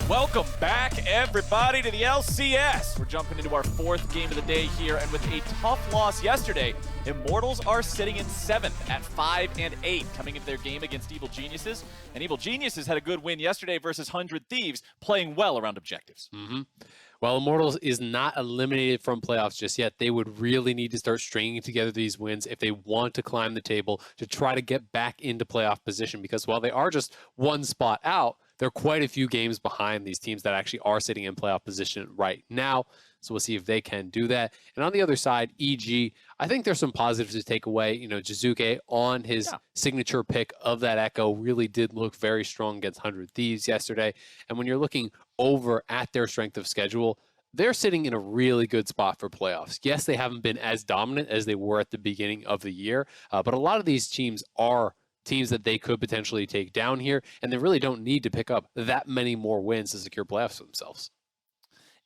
Welcome back, everybody, to the LCS. We're jumping into our fourth game of the day here, and with a tough loss yesterday, Immortals are sitting in 7th at 5-8, coming into their game against Evil Geniuses. And Evil Geniuses had a good win yesterday versus 100 Thieves, playing well around objectives. While Immortals is not eliminated from playoffs just yet, they would really need to start stringing together these wins if they want to climb the table to try to get back into playoff position, because while they are just one spot out, they're quite a few games behind these teams that actually are sitting in playoff position right now. So we'll see if they can do that. And on the other side, EG, I think there's some positives to take away. You know, Jizuke on his signature pick of that Echo really did look very strong against 100 Thieves yesterday. And when you're looking over at their strength of schedule, they're sitting in a really good spot for playoffs. Yes, they haven't been as dominant as they were at the beginning of the year, but a lot of these teams are teams that they could potentially take down here, and they really don't need to pick up that many more wins to secure playoffs for themselves.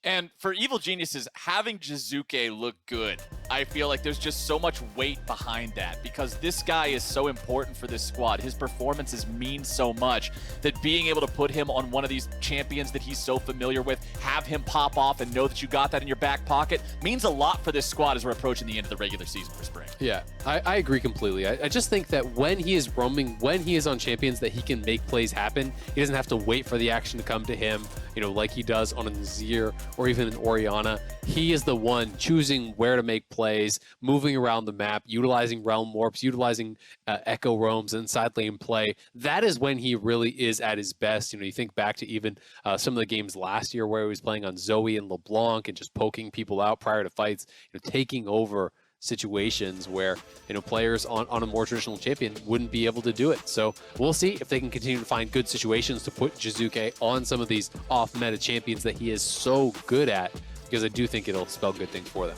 And for Evil Geniuses, having Jizuke look good, I feel like there's just so much weight behind that, because this guy is so important for this squad. His performances mean so much that being able to put him on one of these champions that he's so familiar with, have him pop off and know that you got that in your back pocket, means a lot for this squad as we're approaching the end of the regular season for Spring. Yeah, I agree completely. I just think that when he is roaming, when he is on champions, that he can make plays happen. He doesn't have to wait for the action to come to him, you know, like he does on a Nazir or even an Orianna. He is the one choosing where to make plays, moving around the map, utilizing realm warps, utilizing echo roams and side lane play. That is when he really is at his best. You know, you think back to even some of the games last year where he was playing on Zoe and LeBlanc and just poking people out prior to fights, you know, taking over situations where, you know, players on a more traditional champion wouldn't be able to do it. So we'll see if they can continue to find good situations to put Jizuke on some of these off-meta champions that he is so good at, because I do think it'll spell good things for them.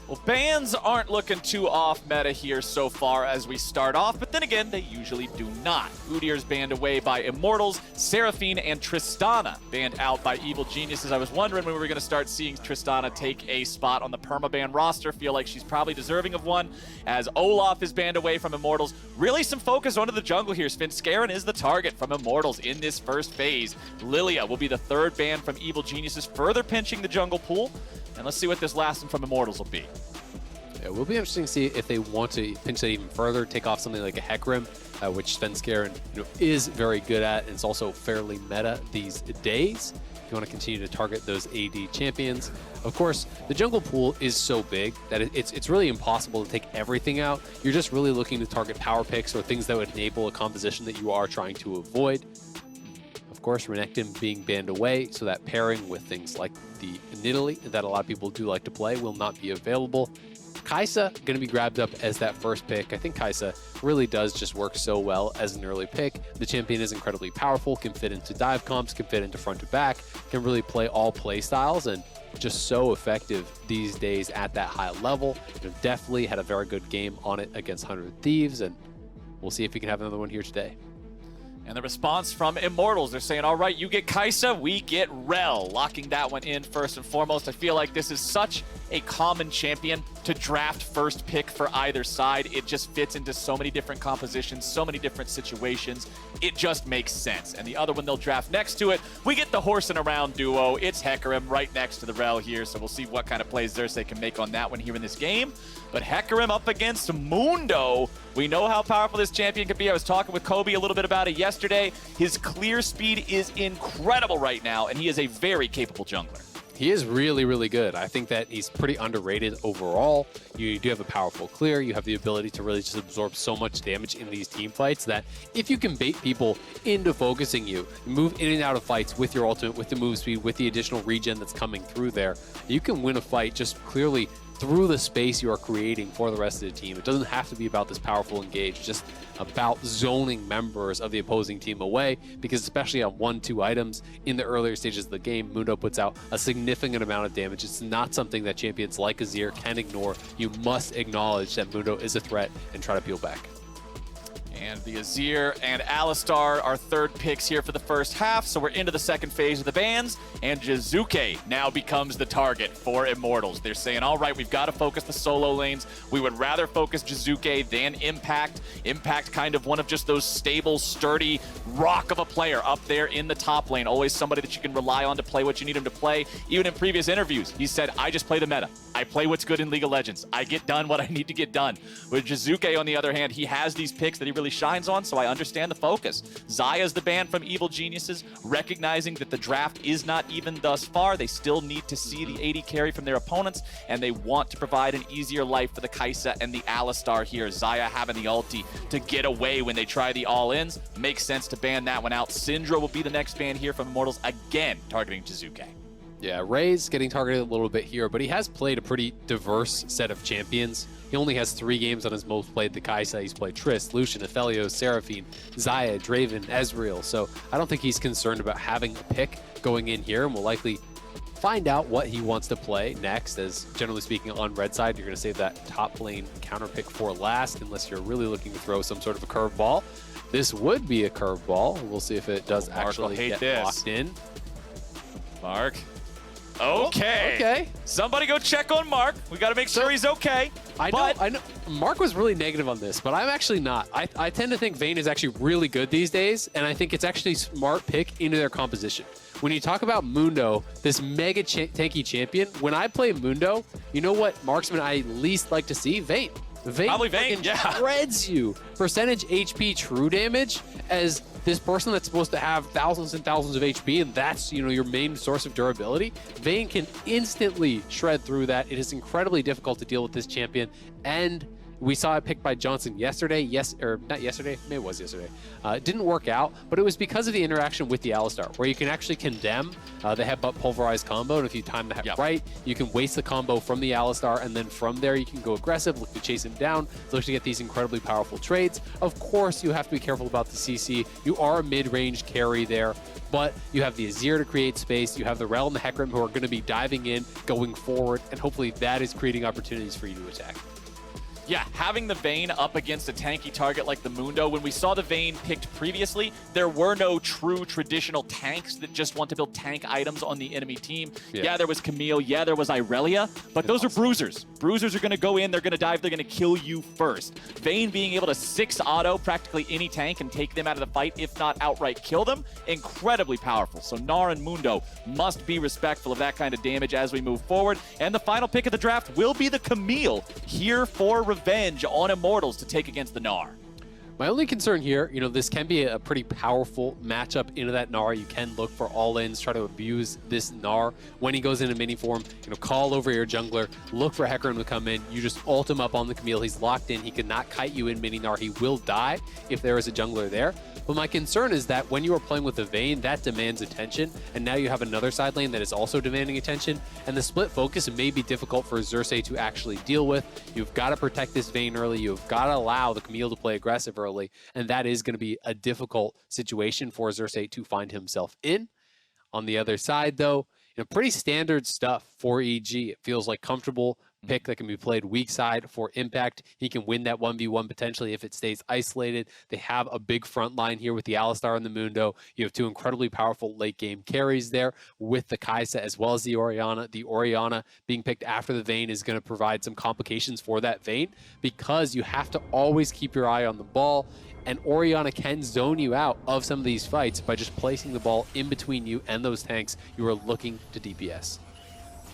Well, bans aren't looking too off-meta here so far as we start off, but then again, they usually do not. Udyr's banned away by Immortals, Seraphine, and Tristana banned out by Evil Geniuses. I was wondering when we were going to start seeing Tristana take a spot on the permaban roster. Feel like she's probably deserving of one, as Olaf is banned away from Immortals. Really some focus onto the jungle here. Svenskeren is the target from Immortals in this first phase. Lilia will be the third ban from Evil Geniuses, further pinching the jungle pool. And let's see what this last one from Immortals will be. Yeah, it will be interesting to see if they want to pinch that even further, take off something like a Hecarim, which Svenskeren, you know, is very good at, and it's also fairly meta these days. If you want to continue to target those AD champions. Of course, the jungle pool is so big that it's really impossible to take everything out. You're just really looking to target power picks or things that would enable a composition that you are trying to avoid. Of course, Renekton being banned away, so that pairing with things like the Nidalee that a lot of people do like to play will not be available. Kai'Sa going to be grabbed up as that first pick. I think Kai'Sa really does just work so well as an early pick. The champion is incredibly powerful, can fit into dive comps, can fit into front to back, can really play all play styles, and just so effective these days at that high level. You know, definitely had a very good game on it against 100 Thieves, and we'll see if we can have another one here today. And the response from Immortals, they're saying, all right, you get Kai'Sa, we get Rel. Locking that one in first and foremost. I feel like this is such a common champion to draft first pick for either side. It just fits into so many different compositions, so many different situations. It just makes sense. And the other one they'll draft next to it, we get the horse and around duo. It's Hecarim right next to the Rel here, so we'll see what kind of plays Xerxes can make on that one here in this game. But Hecarim up against Mundo. We know how powerful this champion can be. I was talking with Kobe a little bit about it yesterday. His clear speed is incredible right now, and he is a very capable jungler. He is really, really good. I think that he's pretty underrated overall. You do have a powerful clear. You have the ability to really just absorb so much damage in these team fights that if you can bait people into focusing you, move in and out of fights with your ultimate, with the move speed, with the additional regen that's coming through there, you can win a fight just clearly through the space you are creating for the rest of the team. It doesn't have to be about this powerful engage, just about zoning members of the opposing team away, because especially on 1-2 items in the earlier stages of the game, Mundo puts out a significant amount of damage. It's not something that champions like Azir can ignore. You must acknowledge that Mundo is a threat and try to peel back. And the Azir and Alistar are third picks here for the first half, so we're into the second phase of the bans, and Jizuke now becomes the target for Immortals. They're saying, all right, we've got to focus the solo lanes. We would rather focus Jizuke than Impact. Impact kind of one of just those stable, sturdy rock of a player up there in the top lane. Always somebody that you can rely on to play what you need him to play. Even in previous interviews, he said, I just play the meta. I play what's good in League of Legends. I get done what I need to get done. With Jizuke, on the other hand, he has these picks that he really shines on, so I understand the focus. Zaya's the ban from Evil Geniuses, recognizing that the draft is not even thus far. They still need to see the AD carry from their opponents, and they want to provide an easier life for the Kai'Sa and the Alistar here. Zaya having the ulti to get away when they try the all-ins. Makes sense to ban that one out. Syndra will be the next ban here from Immortals, again targeting Jizuke. Yeah, Ray's getting targeted a little bit here, but he has played a pretty diverse set of champions. He only has 3 games on his most played the Kai'Sa. He's played Triss, Lucian, Aphelios, Seraphine, Xayah, Draven, Ezreal. So I don't think he's concerned about having a pick going in here, and we'll likely find out what he wants to play next, as generally speaking on red side, you're going to save that top lane counter pick for last, unless you're really looking to throw some sort of a curveball. This would be a curveball. We'll see if it does actually get locked in. Mark. Okay. Okay. Somebody go check on Mark. We got to make sure he's okay. I know. Mark was really negative on this, but I'm actually not. I tend to think Vayne is actually really good these days, and I think it's actually a smart pick into their composition. When you talk about Mundo, this mega tanky champion, when I play Mundo, you know what marksman I least like to see? Vayne. Probably Vayne, yeah. Shreds you. Percentage HP true damage as this person that's supposed to have thousands and thousands of HP, and that's, you know, your main source of durability. Vayne can instantly shred through that. It is incredibly difficult to deal with this champion, and we saw it picked by Johnson yesterday. Not yesterday, maybe it was yesterday. It didn't work out, but it was because of the interaction with the Alistar, where you can actually condemn the headbutt pulverize combo, and if you time that right, you can waste the combo from the Alistar, and then from there you can go aggressive, look to chase him down, look to get these incredibly powerful trades. Of course, you have to be careful about the CC. You are a mid-range carry there, but you have the Azir to create space, you have the Rel and the Hecarim who are going to be diving in, going forward, and hopefully that is creating opportunities for you to attack. Yeah, having the Vayne up against a tanky target like the Mundo, when we saw the Vayne picked previously, there were no true traditional tanks that just want to build tank items on the enemy team. Yeah, there was Camille, yeah, there was Irelia, but those are bruisers. Bruisers are going to go in, they're going to dive, they're going to kill you first. Vayne being able to 6 auto practically any tank and take them out of the fight, if not outright kill them, incredibly powerful. So Gnar and Mundo must be respectful of that kind of damage as we move forward. And the final pick of the draft will be the Camille, here for revenge on Immortals to take against the Gnar. My only concern here, you know, this can be a pretty powerful matchup into that Gnar. You can look for all-ins, try to abuse this Gnar when he goes into mini form. You know, call over your jungler, look for Hecarim to come in. You just ult him up on the Camille. He's locked in. He cannot kite you in mini Gnar. He will die if there is a jungler there. But my concern is that when you are playing with the Vayne, that demands attention, and now you have another side lane that is also demanding attention, and the split focus may be difficult for Xerxes to actually deal with. You've got to protect this Vayne early. You've got to allow the Camille to play aggressive early, and that is going to be a difficult situation for Xerxes to find himself in. On the other side, though, you know, pretty standard stuff for EG. It feels like comfortable pick that can be played weak side for Impact. He can win that 1v1 potentially if it stays isolated. They have a big front line here with the Alistar and the Mundo. You have 2 incredibly powerful late game carries there with the Kai'Sa as well as the Orianna. The Orianna being picked after the Vayne is going to provide some complications for that Vayne, because you have to always keep your eye on the ball, and Orianna can zone you out of some of these fights by just placing the ball in between you and those tanks you are looking to DPS.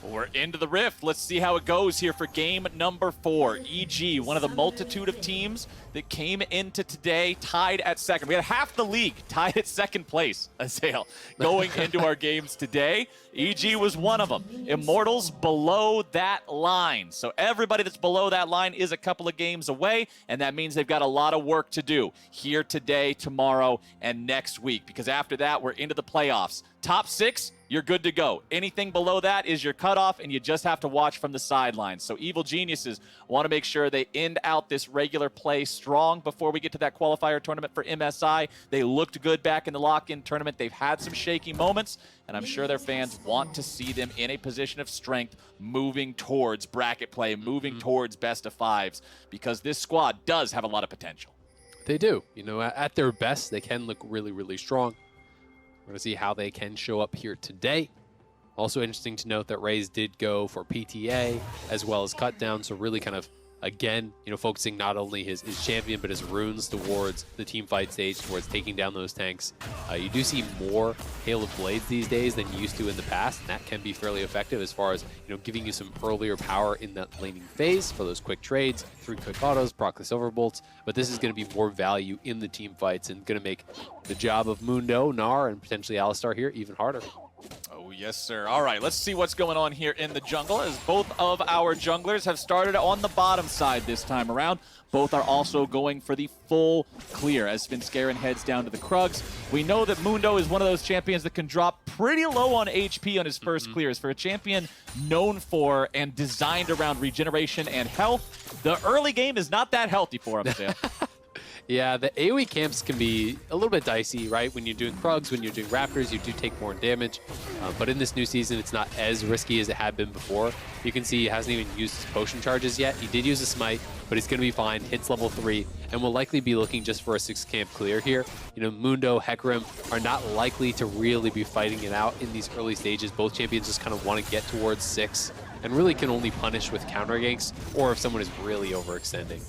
We're into the Rift. Let's see how it goes here for game number 4. EG, one of the multitude of teams that came into today tied at second. We had half the league tied at second place, Azael, going into our games today. EG was one of them. Immortals below that line. So everybody that's below that line is a couple of games away, and that means they've got a lot of work to do here today, tomorrow, and next week, because after that, we're into the playoffs. Top 6, you're good to go. Anything below that is your cutoff, and you just have to watch from the sidelines. So Evil Geniuses want to make sure they end out this regular play strong before we get to that qualifier tournament for MSI. They looked good back in the lock-in tournament. They've had some shaky moments, and I'm sure their fans want to see them in a position of strength moving towards bracket play, moving towards best of 5s, because this squad does have a lot of potential. They do. You know, at their best, they can look really, really strong. We're going to see how they can show up here today. Also interesting to note that Raze did go for PTA as well as cut down, so really kind of, again, you know, focusing not only his champion, but his runes towards the team fight stage, towards taking down those tanks. You do see more Hail of Blades these days than you used to in the past, and that can be fairly effective as far as, you know, giving you some earlier power in that laning phase for those quick trades, 3 quick autos, proc the Silver Bolts, but this is going to be more value in the team fights and going to make the job of Mundo, Gnar, and potentially Alistar here even harder. Oh, yes, sir. All right, let's see what's going on here in the jungle as both of our junglers have started on the bottom side this time around. Both are also going for the full clear as Svenskeren heads down to the Krugs. We know that Mundo is one of those champions that can drop pretty low on HP on his first clears. For a champion known for and designed around regeneration and health, the early game is not that healthy for him, Sam. Yeah, the AoE camps can be a little bit dicey, right? When you're doing Krugs, when you're doing Raptors, you do take more damage. But in this new season, it's not as risky as it had been before. You can see he hasn't even used his potion charges yet. He did use a smite, but he's going to be fine. Hits level 3, and will likely be looking just for a 6-camp clear here. You know, Mundo, Hecarim are not likely to really be fighting it out in these early stages. Both champions just kind of want to get towards 6, and really can only punish with counter ganks, or if someone is really overextending.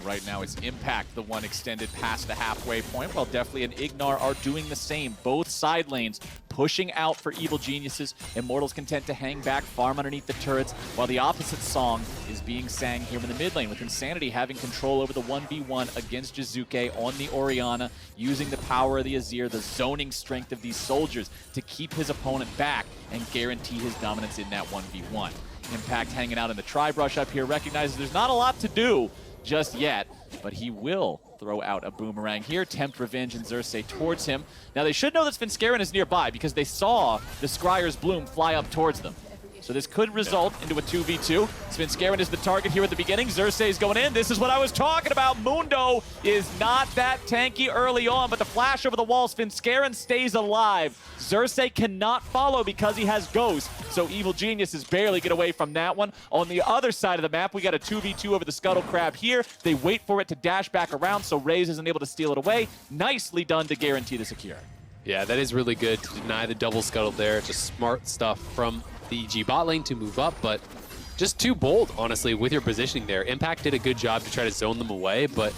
Right now it's Impact, the one extended past the halfway point, while Deftly and Ignar are doing the same. Both side lanes pushing out for Evil Geniuses. Immortals content to hang back, farm underneath the turrets, while the opposite song is being sang here in the mid lane, with Insanity having control over the 1v1 against Jizuke on the Orianna, using the power of the Azir, the zoning strength of these soldiers to keep his opponent back and guarantee his dominance in that 1v1. Impact hanging out in the tri-brush up here, recognizes there's not a lot to do just yet, but he will throw out a boomerang here, tempt Revenge and Xerxes towards him. Now they should know that Svenskeren is nearby because they saw the Scryer's Bloom fly up towards them. So this could result into a 2v2. Svenskeren is the target here at the beginning. Xerxes going in. This is what I was talking about. Mundo is not that tanky early on, but the flash over the wall, Svenskeren stays alive. Xerxes cannot follow because he has Ghost. So Evil Geniuses barely get away from that one. On the other side of the map, we got a 2v2 over the Scuttle Crab here. They wait for it to dash back around, so Raze isn't able to steal it away. Nicely done to guarantee the secure. Yeah, that is really good to deny the double scuttle there. Just smart stuff from the EG bot lane to move up, but just too bold, honestly, with your positioning there. Impact did a good job to try to zone them away, but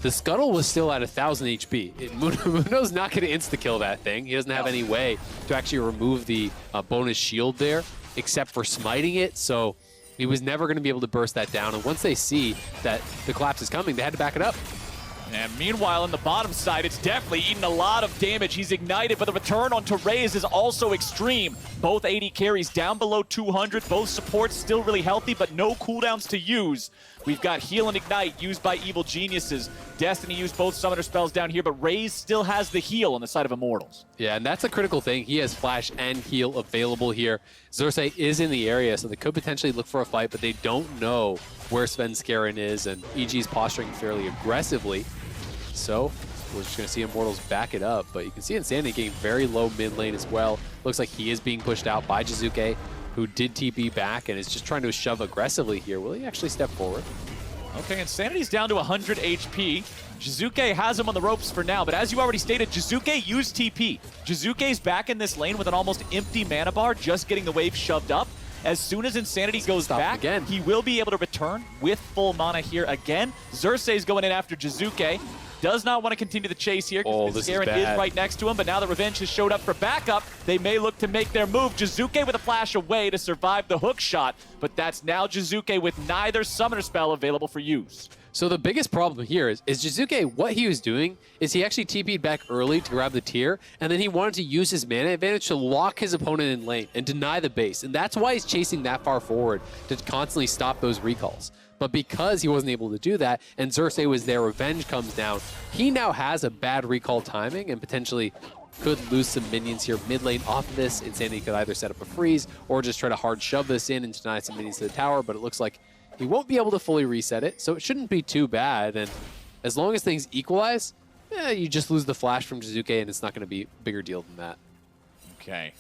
the scuttle was still at 1,000 HP. Mundo's not going to insta-kill that thing. He doesn't have any way to actually remove the bonus shield there, except for smiting it, so he was never going to be able to burst that down. And once they see that the collapse is coming, they had to back it up. And meanwhile, on the bottom side, it's definitely eating a lot of damage. He's ignited, but the return onto Raze is also extreme. Both 80 carries down below 200. Both supports still really healthy, but no cooldowns to use. We've got Heal and Ignite used by Evil Geniuses. Destiny used both summoner spells down here, but Raze still has the heal on the side of Immortals. Yeah, and that's a critical thing. He has Flash and Heal available here. Xerxes is in the area, so they could potentially look for a fight, but they don't know where Svenskeren is, and EG's posturing fairly aggressively. So we're just going to see Immortals back it up, but you can see Insanity getting very low mid lane as well. Looks like he is being pushed out by Jizuke, who did TP back and is just trying to shove aggressively here. Will he actually step forward? Okay, Insanity's down to 100 HP. Jizuke has him on the ropes for now, but as you already stated, Jizuke used TP. Jizuke's back in this lane with an almost empty mana bar, just getting the wave shoved up. As soon as Insanity goes back, he will be able to return with full mana here again. Xerxes going in after Jizuke. Does not want to continue the chase here because Svenskeren is right next to him, but now that Revenge has showed up for backup, they may look to make their move. Jizuke with a flash away to survive the hook shot, but that's now Jizuke with neither summoner spell available for use. So the biggest problem here is Jizuke, what he was doing is he actually TP'd back early to grab the tier, and then he wanted to use his mana advantage to lock his opponent in lane and deny the base. And that's why he's chasing that far forward, to constantly stop those recalls. But because he wasn't able to do that, and Xerxes was there, Revenge comes down, he now has a bad recall timing and potentially could lose some minions here mid lane off of this. Insanity could either set up a freeze or just try to hard shove this in and deny some minions to the tower, but it looks like he won't be able to fully reset it, so it shouldn't be too bad. And as long as things equalize, you just lose the flash from Jizuke, and it's not going to be a bigger deal than that. Okay.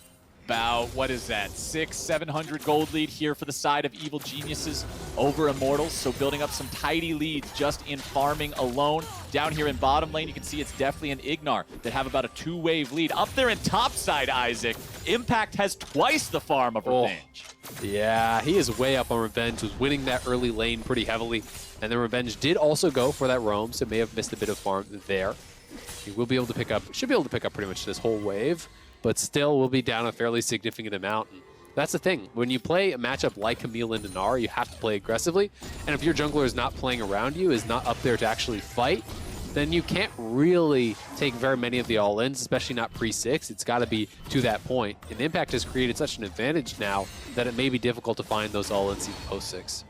about, what is that, 600-700 gold lead here for the side of Evil Geniuses over Immortals. So building up some tidy leads just in farming alone. Down here in bottom lane, you can see it's definitely an Ignar that have about a 2-wave lead. Up there in top side, Isaac, Impact has twice the farm of Revenge. Yeah, he is way up on Revenge, was winning that early lane pretty heavily. And then Revenge did also go for that roam, so may have missed a bit of farm there. He will be able to pick up, should be able to pick up pretty much this whole wave, but still will be down a fairly significant amount. And that's the thing. When you play a matchup like Camille and Dinar, you have to play aggressively. And if your jungler is not playing around you, is not up there to actually fight, then you can't really take very many of the all-ins, especially not pre-6. It's got to be to that point. And Impact has created such an advantage now that it may be difficult to find those all-ins even post-6.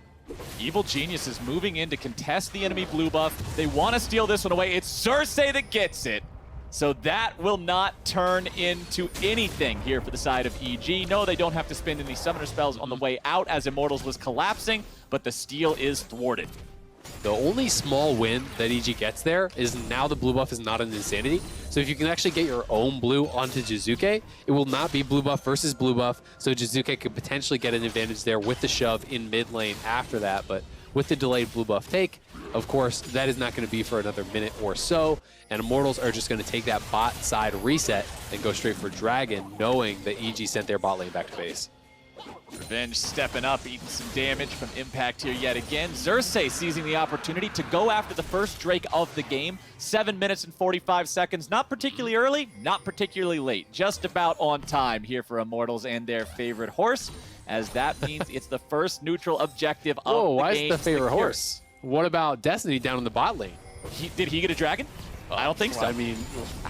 Evil Genius is moving in to contest the enemy blue buff. They want to steal this one away. It's Cersei that gets it. So that will not turn into anything here for the side of EG. No, they don't have to spend any summoner spells on the way out as Immortals was collapsing, but the steal is thwarted. The only small win that EG gets there is now the blue buff is not an Insanity. So if you can actually get your own blue onto Jizuke, it will not be blue buff versus blue buff. So Jizuke could potentially get an advantage there with the shove in mid lane after that. But with the delayed blue buff take, of course, that is not going to be for another minute or so. And Immortals are just going to take that bot side reset and go straight for Dragon, knowing that EG sent their bot lane back to base. Revenge stepping up, eating some damage from Impact here yet again. Cersei seizing the opportunity to go after the first Drake of the game. 7 minutes and 45 seconds. Not particularly early, not particularly late. Just about on time here for Immortals and their favorite horse, as that means it's the first neutral objective of the game. Why is the favorite horse? What about Destiny down in the bot lane? Did he get a dragon? I don't think so. I mean,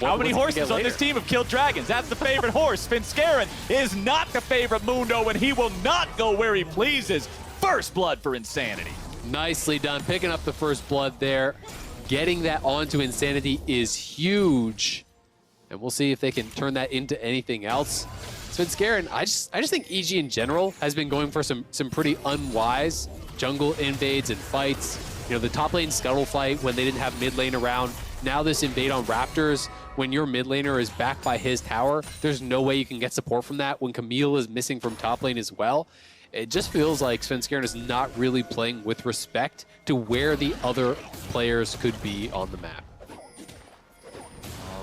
how many horses on this team have killed dragons? That's the favorite horse. Svenskeren is not the favorite Mundo, and he will not go where he pleases. First blood for Insanity. Nicely done. Picking up the first blood there. Getting that onto Insanity is huge. And we'll see if they can turn that into anything else. Svenskeren, I just think EG in general has been going for some pretty unwise jungle invades and fights. You know, the top lane scuttle fight when they didn't have mid lane around. Now this invade on Raptors, when your mid laner is backed by his tower, there's no way you can get support from that. When Camille is missing from top lane as well, it just feels like Svenskeren is not really playing with respect to where the other players could be on the map.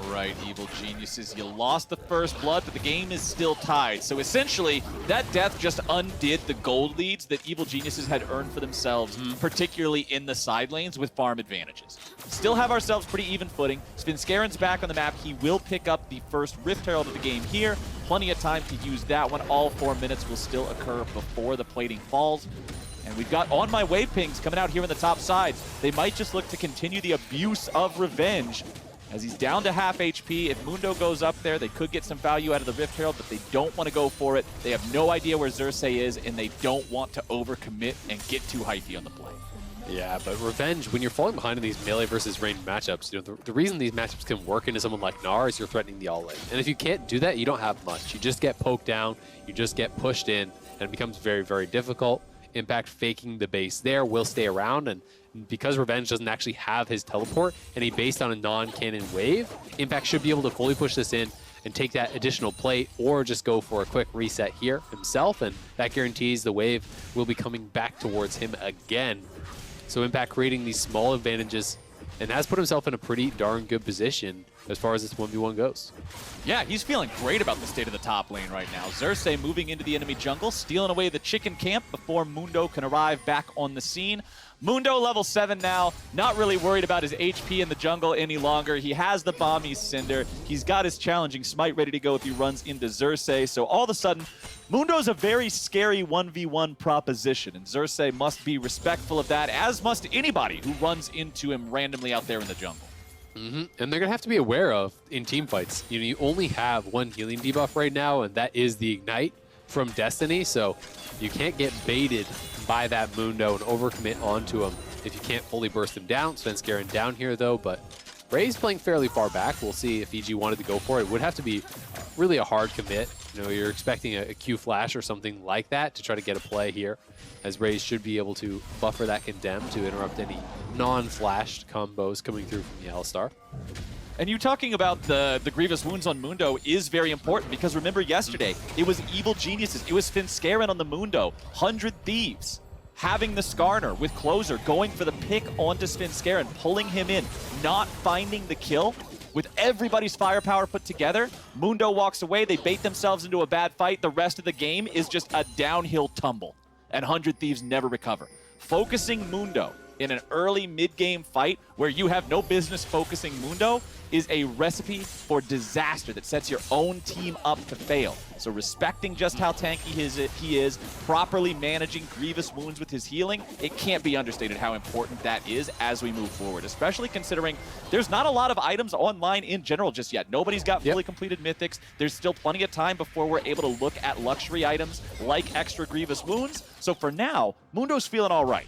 All right, Evil Geniuses, you lost the first blood, but the game is still tied. So essentially, that death just undid the gold leads that Evil Geniuses had earned for themselves, particularly in the side lanes with farm advantages. Still have ourselves pretty even footing. Svenskeren's back on the map. He will pick up the first Rift Herald of the game here. Plenty of time to use that one. All 4 minutes will still occur before the plating falls. And we've got On My Way pings coming out here in the top side. They might just look to continue the abuse of Revenge as he's down to half HP. If Mundo goes up there, they could get some value out of the Rift Herald, but they don't want to go for it. They have no idea where Cersei is, and they don't want to overcommit and get too hypey on the play. Yeah, but Revenge, when you're falling behind in these melee versus ranged matchups, you know, the reason these matchups can work into someone like Gnar is you're threatening the all-in. And if you can't do that, you don't have much. You just get poked down, you just get pushed in, and it becomes very, very difficult. Impact faking the base there will stay around, and because Revenge doesn't actually have his teleport and he based on a non-cannon wave, Impact should be able to fully push this in and take that additional plate or just go for a quick reset here himself, and that guarantees the wave will be coming back towards him again. So Impact creating these small advantages and has put himself in a pretty darn good position as far as this 1v1 goes. Yeah, he's feeling great about the state of the top lane right now. Cersei moving into the enemy jungle, stealing away the chicken camp before Mundo can arrive back on the scene. Mundo level 7 now, not really worried about his HP in the jungle any longer. He has the Bomby's Cinder. He's got his challenging smite ready to go if he runs into Cersei. So all of a sudden, Mundo's a very scary 1v1 proposition, and Cersei must be respectful of that, as must anybody who runs into him randomly out there in the jungle. And they're going to have to be aware of in team fights. You know, you only have one healing debuff right now, and that is the Ignite from Destiny, so you can't get baited by that Mundo and overcommit onto him if you can't fully burst him down. Svenskeren down here, though, but Ray's playing fairly far back. We'll see if EG wanted to go for it. It would have to be really a hard commit. You know, you're expecting a Q flash or something like that to try to get a play here, as Rays should be able to buffer that Condemn to interrupt any non-flashed combos coming through from the L-Star. And you talking about the Grievous Wounds on Mundo is very important because remember yesterday, it was Evil Geniuses, it was Scarin on the Mundo, 100 Thieves, having the Skarner with Closer, going for the pick onto Scarin, pulling him in, not finding the kill. With everybody's firepower put together, Mundo walks away, they bait themselves into a bad fight, the rest of the game is just a downhill tumble, and 100 Thieves never recover. Focusing Mundo in an early mid-game fight where you have no business focusing Mundo is a recipe for disaster that sets your own team up to fail. So respecting just how tanky he is, properly managing Grievous Wounds with his healing, it can't be understated how important that is as we move forward, especially considering there's not a lot of items online in general just yet. Nobody's got fully completed Mythics. There's still plenty of time before we're able to look at luxury items like extra Grievous Wounds. So for now, Mundo's feeling all right.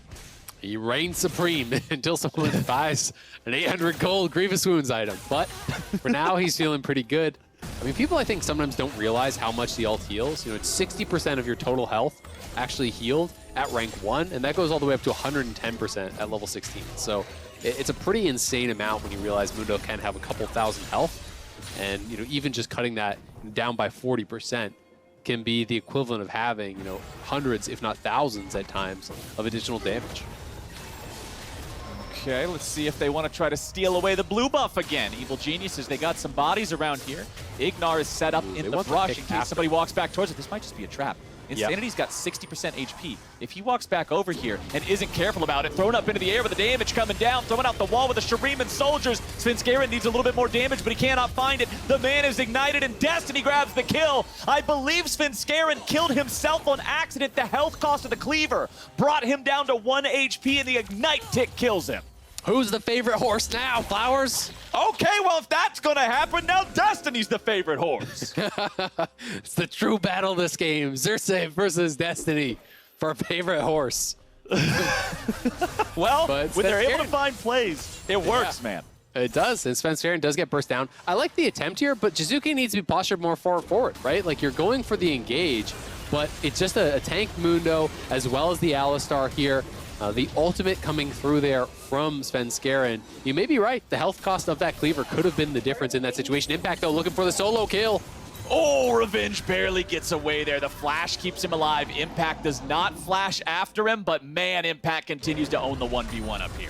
He reigns supreme until someone buys an 800 gold Grievous Wounds item. But for now, he's feeling pretty good. I mean, people I think sometimes don't realize how much the ult heals. You know, it's 60% of your total health actually healed at rank 1, and that goes all the way up to 110% at level 16. So it's a pretty insane amount when you realize Mundo can have a couple thousand health. And, you know, even just cutting that down by 40% can be the equivalent of having, you know, hundreds, if not thousands at times, of additional damage. Okay, let's see if they want to try to steal away the blue buff again. Evil Geniuses, they got some bodies around here. Ignar is set up in the brush in case somebody walks back towards it. This might just be a trap. Insanity's got 60% HP. If he walks back over here and isn't careful about it, thrown up into the air with the damage coming down, throwing out the wall with the Shuriman soldiers. Scarin needs a little bit more damage, but he cannot find it. The man is ignited and Destiny grabs the kill. I believe Scarin killed himself on accident. The health cost of the cleaver brought him down to 1 HP and the ignite tick kills him. Who's the favorite horse now, Flowers? Okay, well, if that's gonna happen, now Destiny's the favorite horse. It's the true battle of this game. Xerxes versus Destiny for favorite horse. Well, when they're able to find plays, it works, man. It does, and Scarin does get burst down. I like the attempt here, but Jizuke needs to be postured more forward, right? Like, you're going for the engage, but it's just a tank Mundo as well as the Alistar here. The ultimate coming through there from Scarin. You may be right. The health cost of that cleaver could have been the difference in that situation. Impact, though, looking for the solo kill. Oh, Revenge barely gets away there. The flash keeps him alive. Impact does not flash after him, but man, Impact continues to own the 1v1 up here.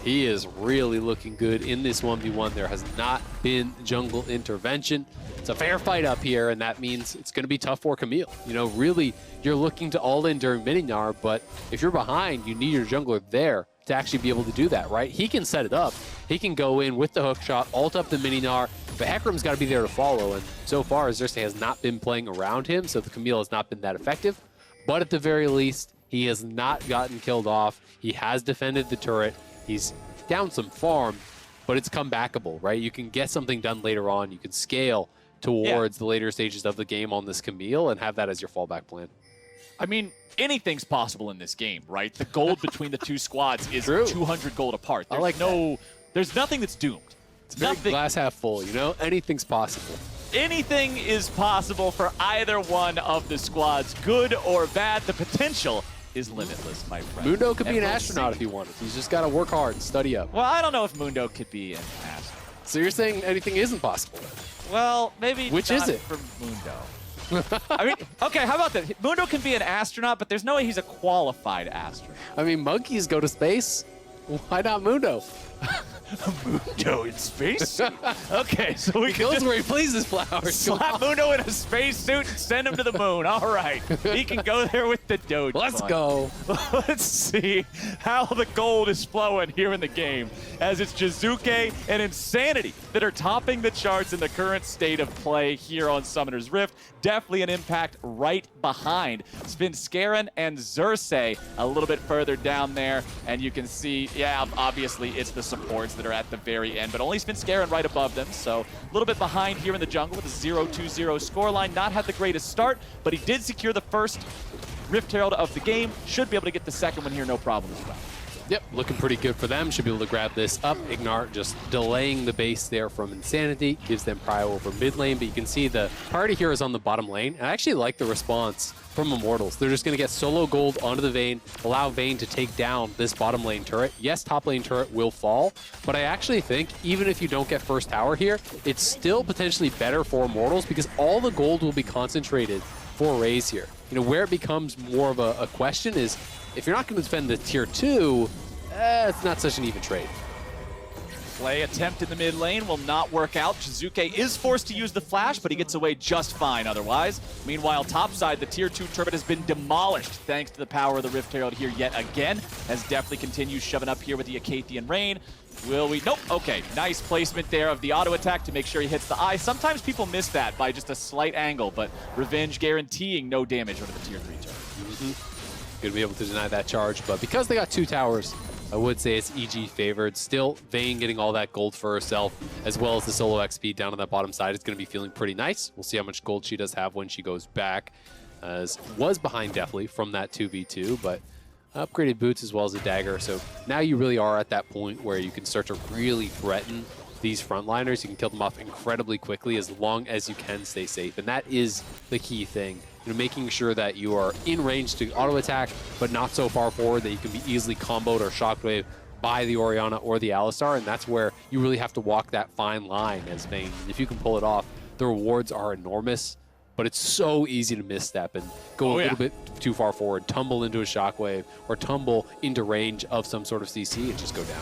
He is really looking good in this 1v1. There has not been jungle intervention. It's a fair fight up here, and that means it's going to be tough for Camille. You know, really, you're looking to all in during Mininar, but if you're behind, you need your jungler there to actually be able to do that, right? He can set it up. He can go in with the hook shot, ult up the Mininar, but Hecarim's got to be there to follow, and so far, Xerxes has not been playing around him, so the Camille has not been that effective. But at the very least, he has not gotten killed off. He has defended the turret. He's down some farm, but it's comebackable, right? You can get something done later on. You can scale towards the later stages of the game on this Camille and have that as your fallback plan. I mean, anything's possible in this game, right? The gold between the two squads is 200 gold apart. There's nothing that's doomed. It's very glass half full, you know? Anything's possible. Anything is possible for either one of the squads, good or bad. The potential is limitless, my friend. Mundo could be an astronaut if he wanted. He's just got to work hard and study up. Well, I don't know if Mundo could be an astronaut. So you're saying anything isn't possible? Well, maybe Which not is it? for Mundo. I mean, okay, how about that? Mundo can be an astronaut, but there's no way he's a qualified astronaut. I mean, monkeys go to space. Why not Mundo? Mundo in space? Okay, so we can goes where he pleases, Flowers. Slap Mundo in a spacesuit and send him to the moon. All right, he can go there with the Doge. Let's go. Let's see how the gold is flowing here in the game, as it's Jizuke and Insanity that are topping the charts in the current state of play here on Summoner's Rift. Definitely an impact right behind Scarin and Xerxes a little bit further down there, and you can see, yeah, obviously it's the supports that are at the very end, but only Scarin right above them, so a little bit behind here in the jungle with a 0-2-0 scoreline. Not had the greatest start, but he did secure the first Rift Herald of the game. Should be able to get the second one here, no problem as well. Yep, looking pretty good for them. Should be able to grab this up. Ignar just delaying the base there from Insanity. Gives them prio over mid lane, but you can see the priority here is on the bottom lane. And I actually like the response from Immortals. They're just going to get solo gold onto the Vayne, allow Vayne to take down this bottom lane turret. Yes, top lane turret will fall, but I actually think even if you don't get first tower here, it's still potentially better for Immortals because all the gold will be concentrated for Raze here. You know, where it becomes more of a question is if you're not going to defend the tier 2, it's not such an even trade. Play attempt in the mid lane will not work out. Jizuke is forced to use the flash, but he gets away just fine otherwise. Meanwhile, topside, the tier 2 turret has been demolished thanks to the power of the Rift Herald here yet again, as Deftly continues shoving up here with the Acathian Rain. Will we? Nope. Okay, nice placement there of the auto attack to make sure he hits the eye. Sometimes people miss that by just a slight angle, but Revenge guaranteeing no damage over the tier 3 turret. Gonna be able to deny that charge, but because they got 2 towers, I would say it's EG favored. Still, Vayne getting all that gold for herself, as well as the solo XP down on that bottom side. It's going to be feeling pretty nice. We'll see how much gold she does have when she goes back. As was behind definitely from that 2v2, but upgraded boots as well as a dagger. So now you really are at that point where you can start to really threaten these frontliners. You can kill them off incredibly quickly as long as you can stay safe. And that is the key thing. You know, making sure that you are in range to auto attack, but not so far forward that you can be easily comboed or shockwave by the Orianna or the Alistar, and that's where you really have to walk that fine line as Vayne. If you can pull it off, the rewards are enormous, but it's so easy to misstep and go a little bit too far forward, tumble into a shockwave, or tumble into range of some sort of CC and just go down.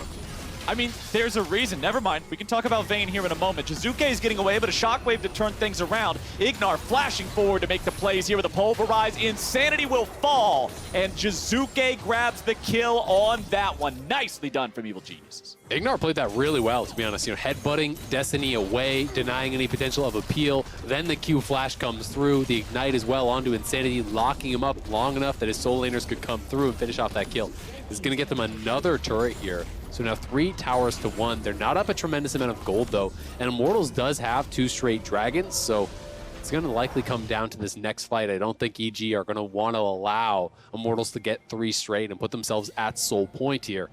I mean, there's a reason. Never mind. We can talk about Vayne here in a moment. Jizuke is getting away, but a shockwave to turn things around. Ignar flashing forward to make the plays here with a pulverize. Insanity will fall, and Jizuke grabs the kill on that one. Nicely done from Evil Geniuses. Ignar played that really well, to be honest. You know, headbutting Destiny away, denying any potential of appeal. Then the Q flash comes through. The Ignite as well onto Insanity, locking him up long enough that his soul laners could come through and finish off that kill. This is going to get them another turret here. So now 3 towers to 1. They're not up a tremendous amount of gold, though. And Immortals does have 2 straight dragons, so it's going to likely come down to this next fight. I don't think EG are going to want to allow Immortals to get 3 straight and put themselves at soul point here.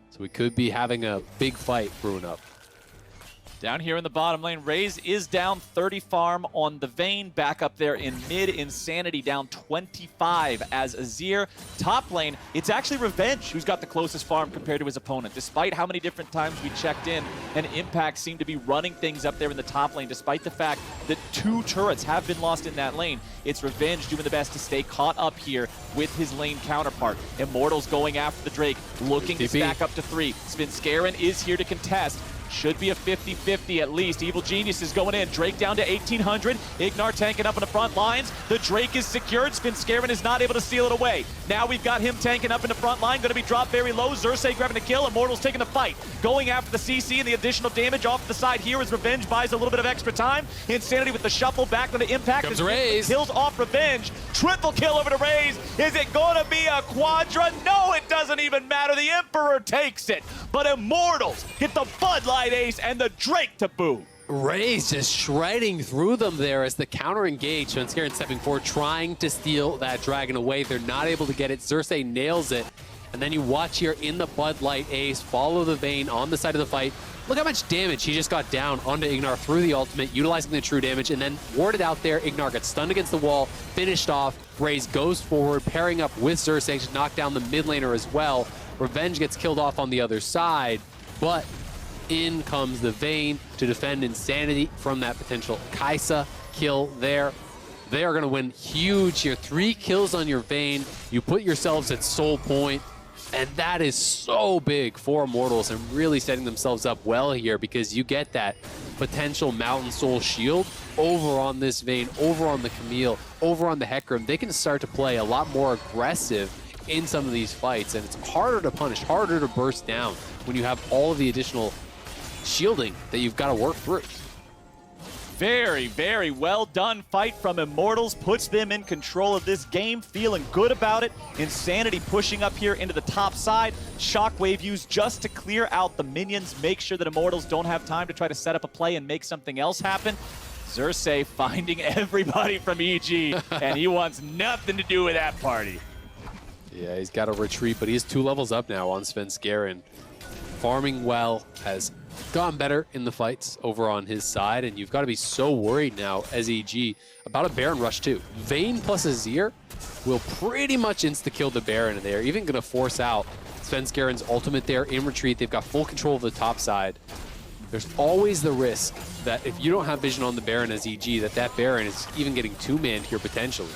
So we could be having a big fight brewing up. Down here in the bottom lane, Raze is down 30 farm on the Vayne. Back up there in mid, Insanity down 25 as Azir. Top lane, it's actually Revenge who's got the closest farm compared to his opponent. Despite how many different times we checked in, and Impact seemed to be running things up there in the top lane, despite the fact that 2 turrets have been lost in that lane. It's Revenge doing the best to stay caught up here with his lane counterpart. Immortals going after the Drake, looking to stack up to 3. Svenskeren is here to contest. Should be a 50-50 at least. Evil Genius is going in. Drake down to 1,800. Ignar tanking up in the front lines. The Drake is secured. Svenskeren is not able to steal it away. Now we've got him tanking up in the front line. Going to be dropped very low. Xerxes grabbing the kill. Immortals taking the fight. Going after the CC and the additional damage off the side here as Revenge buys a little bit of extra time. Insanity with the shuffle back to the Impact. Comes Raze. Kills off Revenge. Triple kill over to Raze. Is it going to be a quadra? No, it doesn't even matter. The Emperor takes it. But Immortals get the Bud Light ace and the Drake to boot. Raze just shredding through them there as the counter engage. Svenskeren stepping forward, trying to steal that dragon away. They're not able to get it. Xerxes nails it. And then you watch here in the Bud Light ace, follow the Vayne on the side of the fight. Look how much damage he just got down onto Ignar through the ultimate, utilizing the true damage, and then warded out there. Ignar gets stunned against the wall, finished off. Raze goes forward, pairing up with Xerxes to knock down the mid laner as well. Revenge gets killed off on the other side, but in comes the Vayne to defend Insanity from that potential Kaisa kill there. They are going to win huge here. 3 kills on your Vayne. You put yourselves at soul point, and that is so big for Immortals and really setting themselves up well here because you get that potential Mountain Soul shield over on this Vayne, over on the Camille, over on the Hecarim. They can start to play a lot more aggressive in some of these fights, and it's harder to punish, harder to burst down when you have all of the additional shielding that you've got to work through. Very, very well done fight from Immortals. Puts them in control of this game, feeling good about it. Insanity pushing up here into the top side. Shockwave used just to clear out the minions, make sure that Immortals don't have time to try to set up a play and make something else happen. Xerxes finding everybody from EG, and he wants nothing to do with that party. Yeah, he's got to retreat, but he's 2 levels up now on Svenskeren. Farming well, has gotten better in the fights over on his side, and you've got to be so worried now as EG about a Baron rush too. Vayne plus Azir will pretty much insta-kill the Baron, and they're even going to force out Svenskeren's ultimate there in retreat. They've got full control of the top side. There's always the risk that if you don't have vision on the Baron as EG, that Baron is even getting 2-manned here potentially.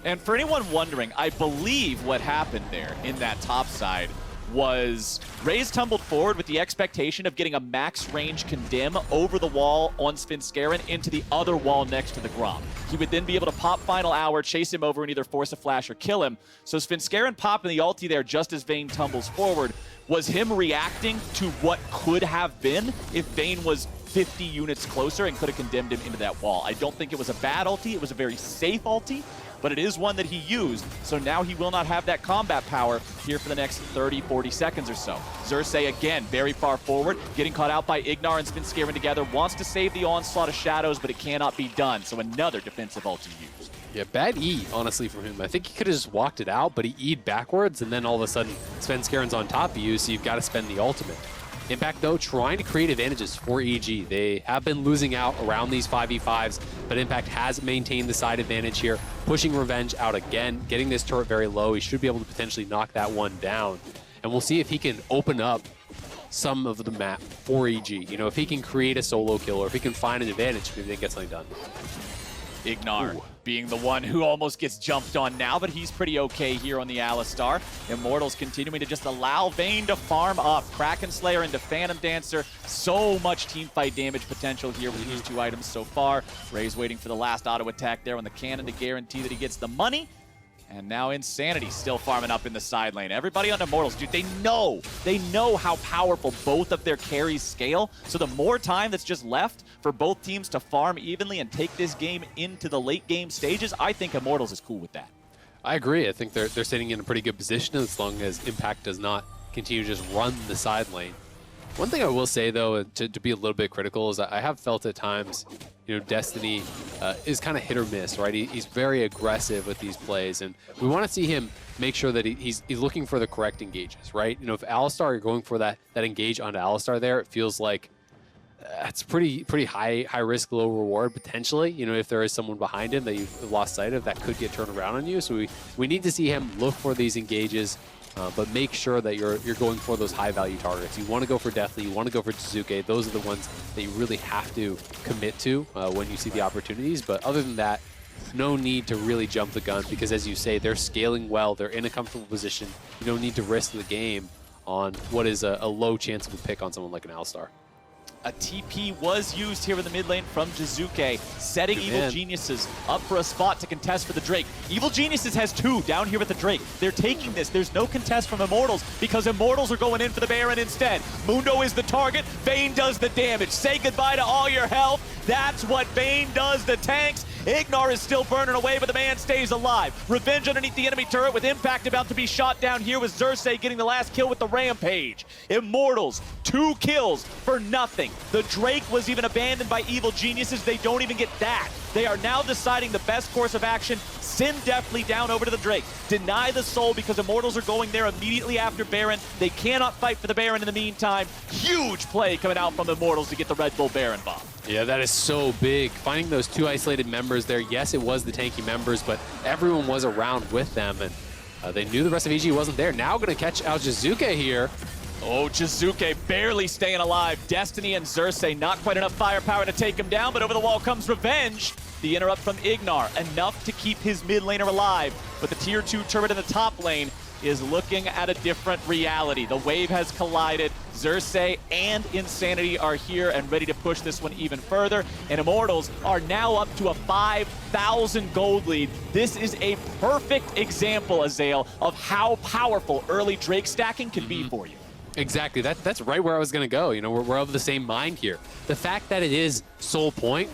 And for anyone wondering, I believe what happened there in that top side was Raze tumbled forward with the expectation of getting a max range condemn over the wall on Svenskeren into the other wall next to the Grom. He would then be able to pop Final Hour, chase him over, and either force a flash or kill him. So Svenskeren popping the ulti there just as Vayne tumbles forward was him reacting to what could have been if Vayne was 50 units closer and could have condemned him into that wall. I don't think it was a bad ulti. It was a very safe ulti, but it is one that he used, so now he will not have that combat power here for the next 30, 40 seconds or so. Xerxes, again, very far forward, getting caught out by Ignar and Svenskeren together, wants to save the onslaught of shadows, but it cannot be done, so another defensive ulti used. Yeah, bad E, honestly, from him. I think he could have just walked it out, but he E'd backwards, and then all of a sudden, Svenskeren's on top of you, so you've got to spend the ultimate. Impact, though, trying to create advantages for EG. They have been losing out around these 5v5s, but Impact has maintained the side advantage here, pushing Revenge out again, getting this turret very low. He should be able to potentially knock that one down. And we'll see if he can open up some of the map for EG. You know, if he can create a solo kill, or if he can find an advantage, maybe they can get something done. Ignar being the one who almost gets jumped on now, but he's pretty okay here on the Alistar. Immortals continuing to just allow Vayne to farm up. Kraken Slayer into Phantom Dancer. So much teamfight damage potential here with these 2 items so far. Ray's waiting for the last auto attack there on the cannon to guarantee that he gets the money. And now Insanity still farming up in the side lane. Everybody on Immortals, dude, they know how powerful both of their carries scale. So the more time that's just left for both teams to farm evenly and take this game into the late game stages, I think Immortals is cool with that. I agree. I think they're sitting in a pretty good position as long as Impact does not continue to just run the side lane. One thing I will say, though, to be a little bit critical, is I have felt at times, you know, Destiny is kind of hit or miss, right? He's very aggressive with these plays, and we want to see him make sure that he's looking for the correct engages, right? You know, if Alistar, you're going for that engage onto Alistar there, it feels like it's pretty high risk, low reward potentially. You know, if there is someone behind him that you've lost sight of, that could get turned around on you. So we need to see him look for these engages. But make sure that you're going for those high-value targets. You want to go for Deathly, you want to go for Jizuke. Those are the ones that you really have to commit to when you see the opportunities. But other than that, no need to really jump the gun because, as you say, they're scaling well. They're in a comfortable position. You don't need to risk the game on what is a low chance of a pick on someone like an Alistar. A TP was used here in the mid lane from Jizuke, setting Evil Geniuses up for a spot to contest for the Drake. Evil Geniuses has 2 down here with the Drake. They're taking this. There's no contest from Immortals because Immortals are going in for the Baron instead. Mundo is the target. Vayne does the damage. Say goodbye to all your health. That's what Vayne does to tanks. Ignar is still burning away, but the man stays alive. Revenge underneath the enemy turret with Impact about to be shot down here with Xerxes getting the last kill with the Rampage. Immortals, 2 kills for nothing. The Drake was even abandoned by Evil Geniuses. They don't even get that. They are now deciding the best course of action. Send Deathly down over to the Drake. Deny the soul because Immortals are going there immediately after Baron. They cannot fight for the Baron in the meantime. Huge play coming out from Immortals to get the Red Bull Baron bomb. Yeah, that is so big. Finding those 2 isolated members there, yes, it was the tanky members, but everyone was around with them, and they knew the rest of EG wasn't there. Now going to catch out Jizuke here. Oh, Jizuke barely staying alive. Destiny and Xerxes, not quite enough firepower to take him down, but over the wall comes Revenge. The interrupt from Ignar, enough to keep his mid laner alive, but the tier 2 turret in the top lane is looking at a different reality. The wave has collided. Xerxes and Insanity are here and ready to push this one even further. And Immortals are now up to a 5,000 gold lead. This is a perfect example, Azael, of how powerful early Drake stacking can be for you. Exactly. That's right where I was going to go. You know, we're of the same mind here. The fact that it is Soul Point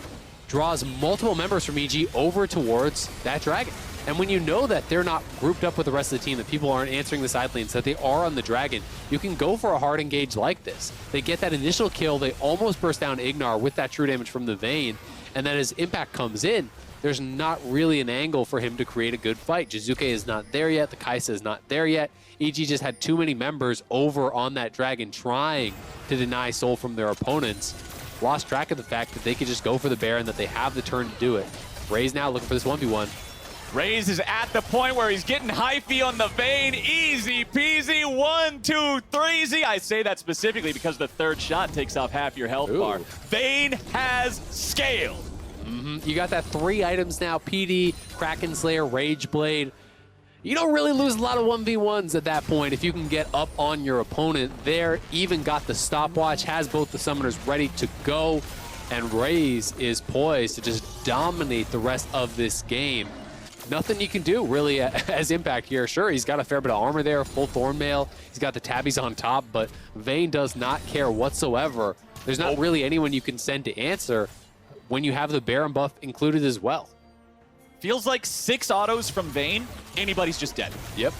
draws multiple members from EG over towards that dragon. And when you know that they're not grouped up with the rest of the team, that people aren't answering the side lanes, that they are on the dragon, you can go for a hard engage like this. They get that initial kill, they almost burst down Ignar with that true damage from the Vayne, and then as Impact comes in, there's not really an angle for him to create a good fight. Jizuke is not there yet. The Kaisa is not there yet. EG just had too many members over on that dragon trying to deny Soul from their opponents. Lost track of the fact that they could just go for the Baron, that they have the turn to do it. Raze now looking for this 1v1. Raze is at the point where he's getting hyphy on the Vayne. Easy peasy, 1, 2, 3-Z. I say that specifically because the third shot takes off half your health bar. Vayne has scaled. You got that 3 items now, PD, Kraken Slayer, Rage Blade. You don't really lose a lot of 1v1s at that point if you can get up on your opponent there. Even got the stopwatch, has both the summoners ready to go, and Raze is poised to just dominate the rest of this game. Nothing you can do really as Impact here. Sure, he's got a fair bit of armor there, full Thornmail. He's got the tabbies on top, but Vayne does not care whatsoever. There's not really anyone you can send to answer when you have the Baron buff included as well. Feels like 6 autos from Vayne, anybody's just dead. Yep.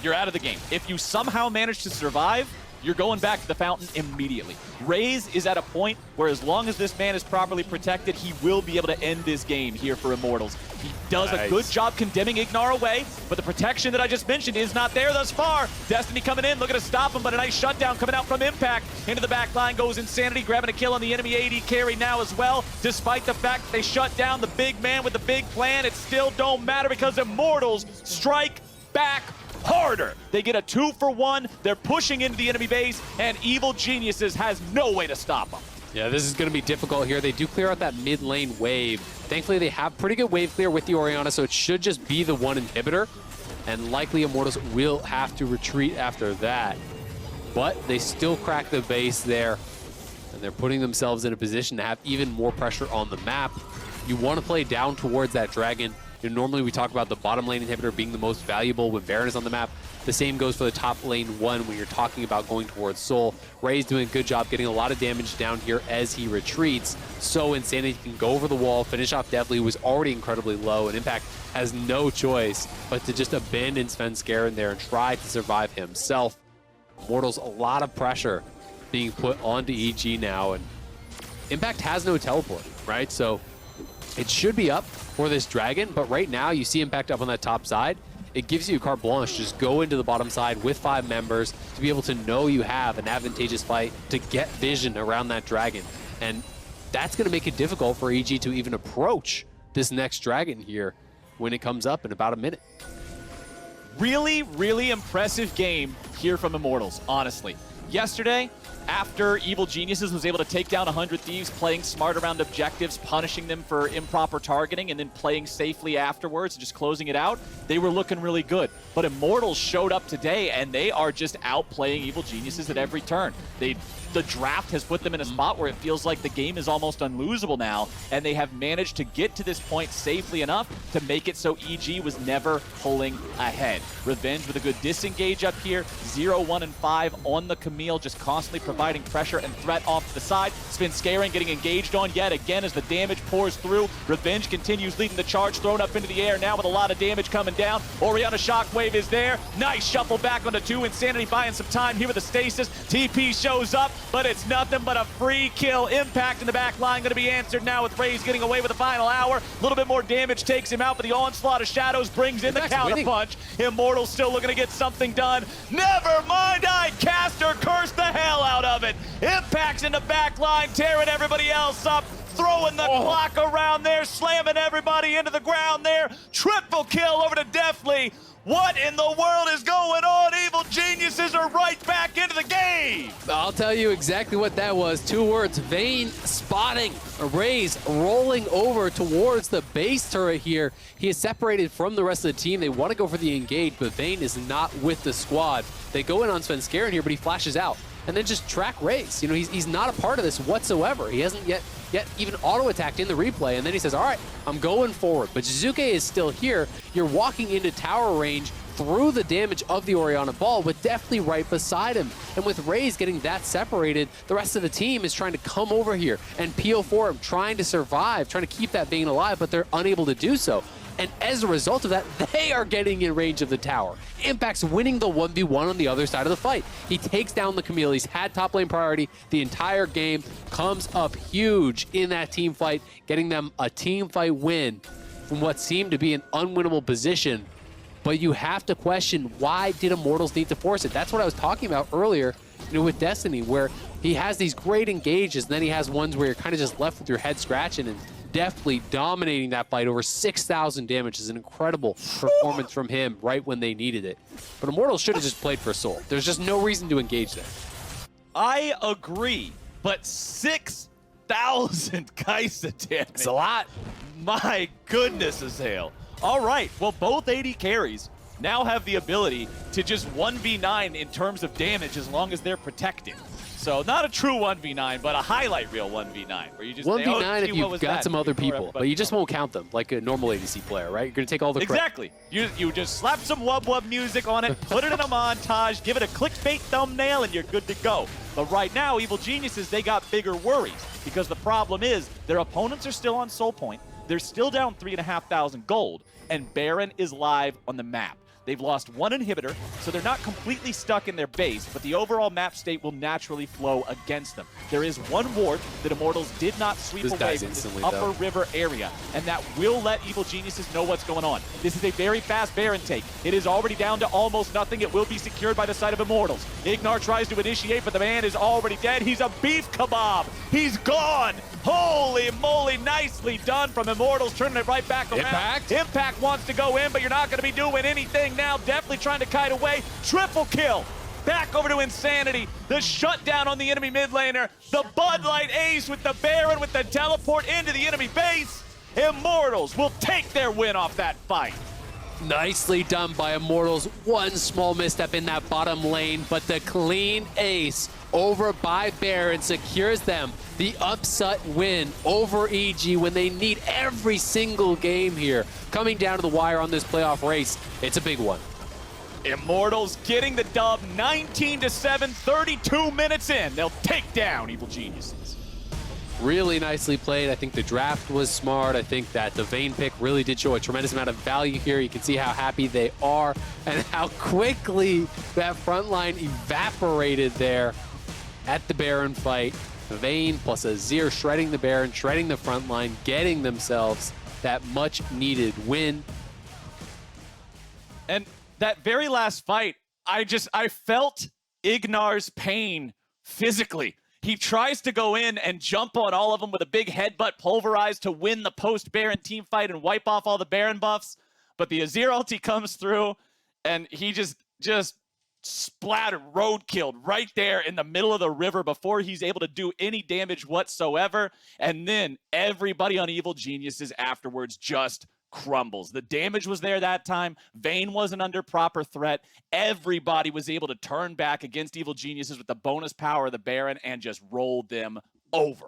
You're out of the game. If you somehow manage to survive, you're going back to the fountain immediately. Raze is at a point where as long as this man is properly protected, he will be able to end this game here for Immortals. He does a good job condemning Ignar away, but the protection that I just mentioned is not there thus far. Destiny coming in, looking to stop him, but a nice shutdown coming out from Impact. Into the back line goes Insanity, grabbing a kill on the enemy AD carry now as well. Despite the fact that they shut down the big man with the big plan, it still don't matter because Immortals strike back harder. They get a 2-for-1. They're pushing into the enemy base, and Evil Geniuses has no way to stop them. Yeah, this is going to be difficult here. They do clear out that mid lane wave. Thankfully, they have pretty good wave clear with the Orianna, so it should just be the one inhibitor. And likely Immortals will have to retreat after that. But they still crack the base there, and they're putting themselves in a position to have even more pressure on the map. You want to play down towards that dragon. Normally we talk about the bottom lane inhibitor being the most valuable when Baron is on the map. The same goes for the top lane one when you're talking about going towards Soul. Ray's doing a good job getting a lot of damage down here as he retreats, so Insanity can go over the wall, finish off Deathly, who was already incredibly low, and Impact has no choice but to just abandon Svenskeren in there and try to survive himself. Immortals, a lot of pressure being put onto EG now, and Impact has no teleport, right? So it should be up for this dragon, but right now you see Impact up on that top side. It gives you carte blanche. Just go into the bottom side with 5 members to be able to know you have an advantageous fight to get vision around that dragon. And that's going to make it difficult for EG to even approach this next dragon here when it comes up in about a minute. Really, really impressive game here from Immortals, honestly. Yesterday, after Evil Geniuses was able to take down 100 Thieves, playing smart around objectives, punishing them for improper targeting, and then playing safely afterwards, just closing it out, they were looking really good. But Immortals showed up today, and they are just outplaying Evil Geniuses at every turn. The draft has put them in a spot where it feels like the game is almost unlosable now, and they have managed to get to this point safely enough to make it so EG was never pulling ahead. Revenge with a good disengage up here, 0, 1, and 5 on the Camille, just constantly providing pressure and threat off to the side. Svenskeren getting engaged on yet again as the damage pours through. Revenge continues leading the charge, thrown up into the air now with a lot of damage coming down. Orianna Shockwave is there. Nice shuffle back onto 2. Insanity buying some time here with the stasis. TP shows up, but it's nothing but a free kill. Impact in the back line going to be answered now with Raze getting away with the final hour. A little bit more damage takes him out, but the onslaught of shadows brings in the counterpunch. Immortals still looking to get something done. Never mind, I cast her, curse the hell out of it. Impact's in the back line, tearing everybody else up. Throwing the clock around there, slamming everybody into the ground there. Triple kill over to Deathly. What in the world is going on? Evil Geniuses are right back into the game. I'll tell you exactly what that was. 2 words: Vayne spotting. Raze rolling over towards the base turret here. He is separated from the rest of the team. They want to go for the engage, but Vayne is not with the squad. They go in on Svenskeren here, but he flashes out. And then just track Raze. You know, he's not a part of this whatsoever. He hasn't yet even auto-attacked in the replay, and then he says, all right, I'm going forward. But Jizuke is still here. You're walking into tower range through the damage of the Orianna ball with Deathly right beside him. And with Raze getting that separated, the rest of the team is trying to come over here and peel for him, trying to survive, trying to keep that Vayne alive, but they're unable to do so. And as a result of that, they are getting in range of the tower. Impact's winning the 1v1 on the other side of the fight. He takes down the Camille. He's had top lane priority the entire game. Comes up huge in that team fight, getting them a team fight win. from what seemed to be an unwinnable position. But you have to question, why did Immortals need to force it? That's what I was talking about earlier, with Destiny, where he has these great engages, and then he has ones where you're kind of just left with your head scratching, and definitely dominating that fight. Over 6,000 damage is an incredible performance from him right when they needed it. But Immortals should have just played for Soul. There's just no reason to engage there. I agree, but 6,000 Kaisa damage. It's a lot. My goodness, Azael. All right, well, both AD carries now have the ability to just 1v9 in terms of damage as long as they're protected. So not a true 1v9, but a highlight reel 1v9, where you just 1v9 if you've got some other people, but you just won't count them like a normal ADC player, right? You're going to take all the credit. Exactly. You just slap some wub-wub music on it, put it in a montage, give it a clickbait thumbnail, and you're good to go. But right now, Evil Geniuses, they got bigger worries, because the problem is their opponents are still on Soul Point. They're still down 3,500 gold, and Baron is live on the map. They've lost one inhibitor, so they're not completely stuck in their base, but the overall map state will naturally flow against them. There is one ward that Immortals did not sweep away from this upper river area, and that will let Evil Geniuses know what's going on. This is a very fast Baron take. It is already down to almost nothing. It will be secured by the side of Immortals. Ignar tries to initiate, but the man is already dead. He's a beef kebab. He's gone. Holy moly, nicely done from Immortals, turning it right back around. Impact wants to go in, but you're not going to be doing anything now. Definitely trying to kite away. Triple kill. Back over to Insanity. The shutdown on the enemy mid laner. The Bud Light ace with the Baron with the teleport into the enemy base. Immortals will take their win off that fight. Nicely done by Immortals. One small misstep in that bottom lane, but the clean ace over by Baron secures them the upset win over EG when they need every single game here. Coming down to the wire on this playoff race, it's a big one. Immortals getting the dub, 19-7, 32 minutes in. They'll take down Evil Geniuses. Really nicely played. I think the draft was smart. I think that the Vayne pick really did show a tremendous amount of value here. You can see how happy they are and how quickly that front line evaporated there at the Baron fight. Vayne plus Azir shredding the Baron, shredding the front line, getting themselves that much needed win. And that very last fight, I felt Ignar's pain physically. He tries to go in and jump on all of them with a big headbutt pulverized to win the post-Baron team fight and wipe off all the Baron buffs. But the Azir ulti comes through, and he just splattered, roadkilled right there in the middle of the river before he's able to do any damage whatsoever. And then everybody on Evil Geniuses afterwards just crumbles. The damage was there that time. Vayne wasn't under proper threat. Everybody was able to turn back against Evil Geniuses with the bonus power of the Baron and just rolled them over.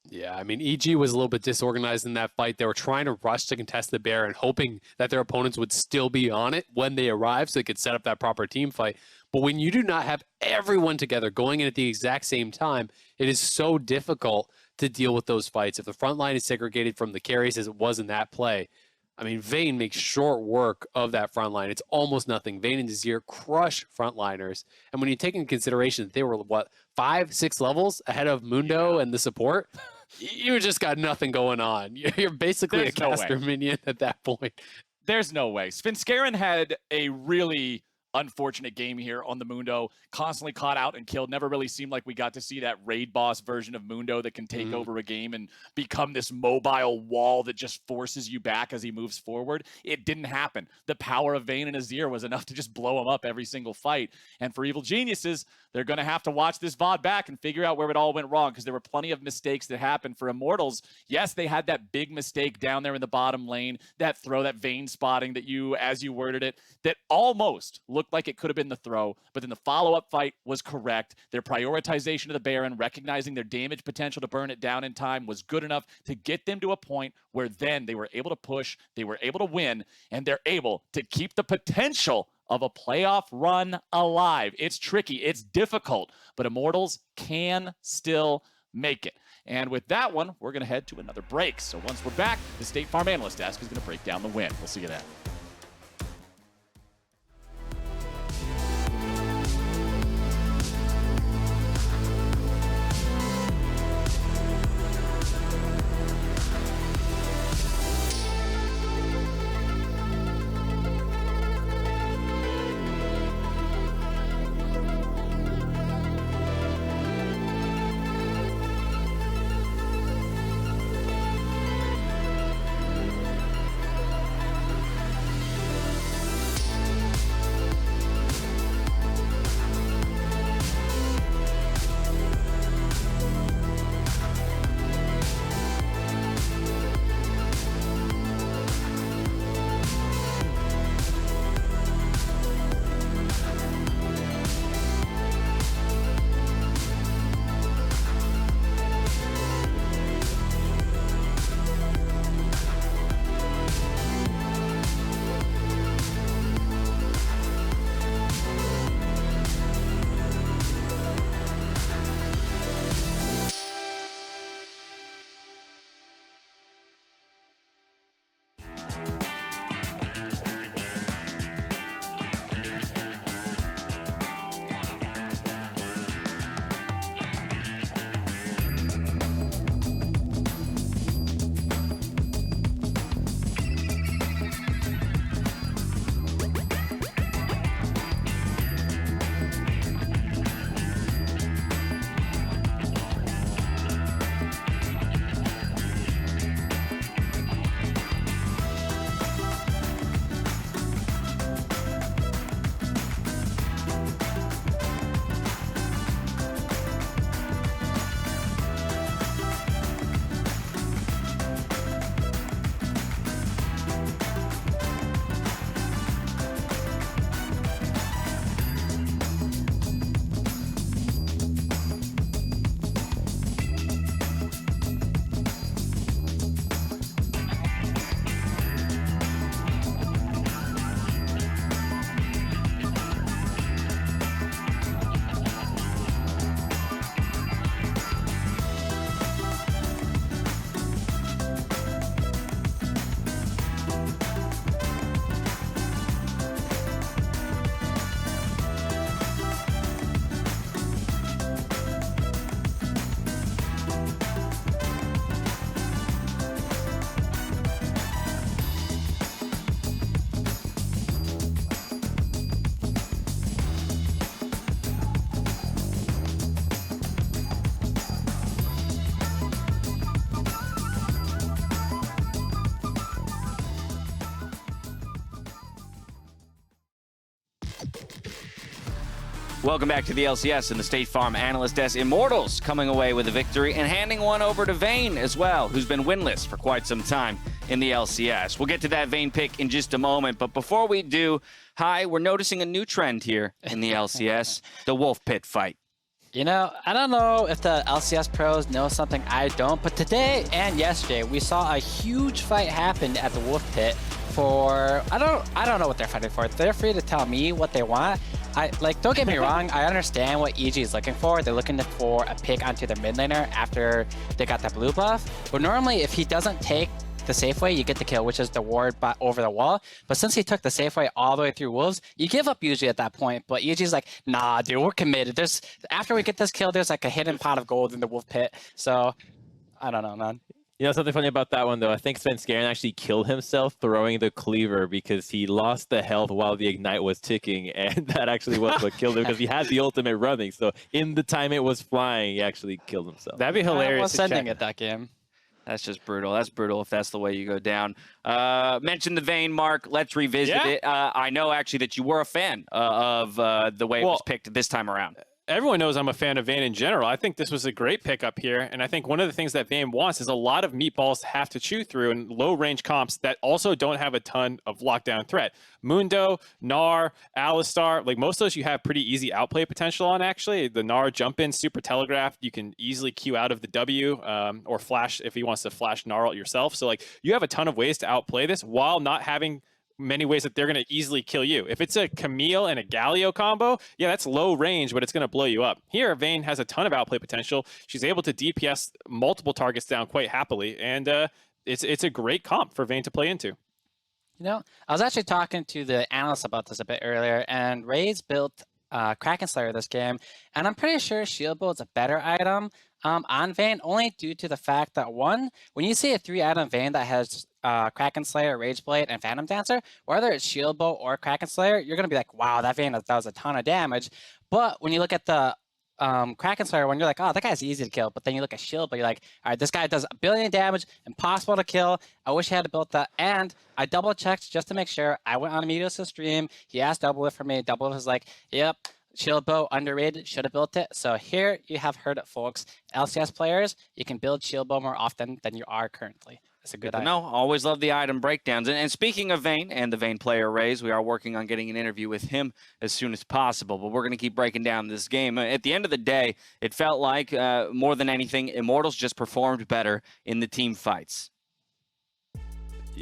Yeah, I mean, EG was a little bit disorganized in that fight. They were trying to rush to contest the Baron, hoping that their opponents would still be on it when they arrived so they could set up that proper team fight. But when you do not have everyone together going in at the exact same time, it is so difficult to deal with those fights. If the front line is segregated from the carries as it was in that play, I mean, Vayne makes short work of that front line. It's almost nothing. Vayne and Azir crush frontliners. And when you take into consideration that they were, what, 5-6 levels ahead of Mundo and the support, you just got nothing going on. You're basically a caster minion at that point. There's no way. Svenskeren had a really unfortunate game here on the Mundo. Constantly caught out and killed. Never really seemed like we got to see that raid boss version of Mundo that can take over a game and become this mobile wall that just forces you back as he moves forward. It didn't happen. The power of Vayne and Azir was enough to just blow him up every single fight. And for Evil Geniuses, they're going to have to watch this VOD back and figure out where it all went wrong, because there were plenty of mistakes that happened for Immortals. Yes, they had that big mistake down there in the bottom lane, that throw, that Vayne spotting that you, as you worded it, that almost looked like it could have been the throw, but then the follow-up fight was correct. Their prioritization of the Baron, recognizing their damage potential to burn it down in time, was good enough to get them to a point where then they were able to push, they were able to win, and they're able to keep the potential of a playoff run alive. It's tricky, it's difficult, but Immortals can still make it. And with that one, we're going to head to another break. So once we're back, the State Farm Analyst Desk is going to break down the win. We'll see you then. Welcome back to the LCS and the State Farm Analyst Desk. Immortals coming away with a victory and handing one over to Vayne as well, who's been winless for quite some time in the LCS. We'll get to that Vayne pick in just a moment, but before we do, we're noticing a new trend here in the LCS, the Wolf Pit fight. You know, I don't know if the LCS pros know something I don't, but today and yesterday we saw a huge fight happen at the Wolf Pit for, I don't know what they're fighting for. They're free to tell me what they want. Don't get me wrong, I understand what EG is looking for. They're looking for a pick onto their mid laner after they got that blue buff. But normally if he doesn't take the safe way, you get the kill, which is the ward over the wall. But since he took the safe way all the way through Wolves, you give up usually at that point. But EG's like, nah, dude, we're committed. After we get this kill, there's like a hidden pot of gold in the Wolf Pit. So I don't know, man. You know something funny about that one, though? I think Svenskeren actually killed himself throwing the cleaver because he lost the health while the ignite was ticking, and that actually was what killed him because he had the ultimate running. So in the time it was flying, he actually killed himself. That'd be hilarious. I was sending it that game. That's just brutal. That's brutal if that's the way you go down. Mention the Vayne, Mark. Let's revisit it. I know actually that you were a fan of the way it was picked this time around. Everyone knows I'm a fan of Vayne in general. I think this was a great pickup here, and I think one of the things that Vayne wants is a lot of meatballs to have to chew through and low-range comps that also don't have a ton of lockdown threat. Mundo, Gnar, Alistar, like most of those you have pretty easy outplay potential on, actually. The Gnar jump in, super telegraphed. You can easily queue out of the W or flash if he wants to flash Gnar ult yourself. So like you have a ton of ways to outplay this while not having many ways that they're going to easily kill you. If it's a Camille and a Galio combo, yeah, that's low range, but it's going to blow you up. Here, Vayne has a ton of outplay potential. She's able to DPS multiple targets down quite happily, and it's a great comp for Vayne to play into. You know, I was actually talking to the analyst about this a bit earlier, and Ray's built Kraken Slayer this game, and I'm pretty sure Shield Build's a better item on Vayne, only due to the fact that, one, when you see a 3-item Vayne that has Kraken Slayer, Rageblade, and Phantom Dancer, whether it's Shield Bolt or Kraken Slayer, you're going to be like, wow, that Vayne does a ton of damage. But when you look at the Kraken Slayer one, you're like, oh, that guy's easy to kill. But then you look at Shield Bolt, you're like, all right, this guy does 1 billion damage, impossible to kill. I wish I had built that. And I double-checked just to make sure. I went on Immortals' stream. He asked Double for me. Double was like, yep, Shield Bow underrated, should have built it. So here you have heard it, folks. LCS players, you can build Shield Bow more often than you are currently. It's a good item. No, always love the item breakdowns. And speaking of Vayne and the Vayne player Rays, we are working on getting an interview with him as soon as possible. But we're going to keep breaking down this game. At the end of the day, it felt like more than anything, Immortals just performed better in the team fights.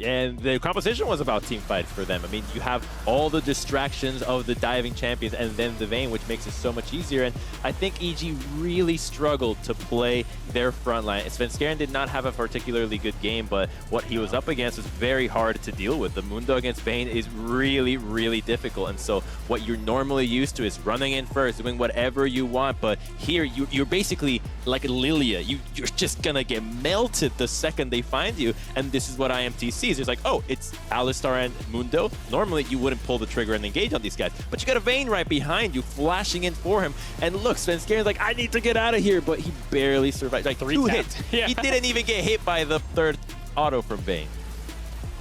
And the composition was about team fights for them. I mean, you have all the distractions of the diving champions and then the Vayne, which makes it so much easier. And I think EG really struggled to play their front line. Svenskeren did not have a particularly good game, but what he was up against was very hard to deal with. The Mundo against Vayne is really, really difficult. And so what you're normally used to is running in first, doing whatever you want. But here, you're basically like a Lilia. You're just going to get melted the second they find you. And this is what IMT sees. It's like, oh, it's Alistar and Mundo. Normally, you wouldn't pull the trigger and engage on these guys, but you got a Vayne right behind you, flashing in for him. And look, Svenskeren's like, I need to get out of here, but he barely survived. Like 2 hits. Yeah. He didn't even get hit by the 3rd auto from Vayne.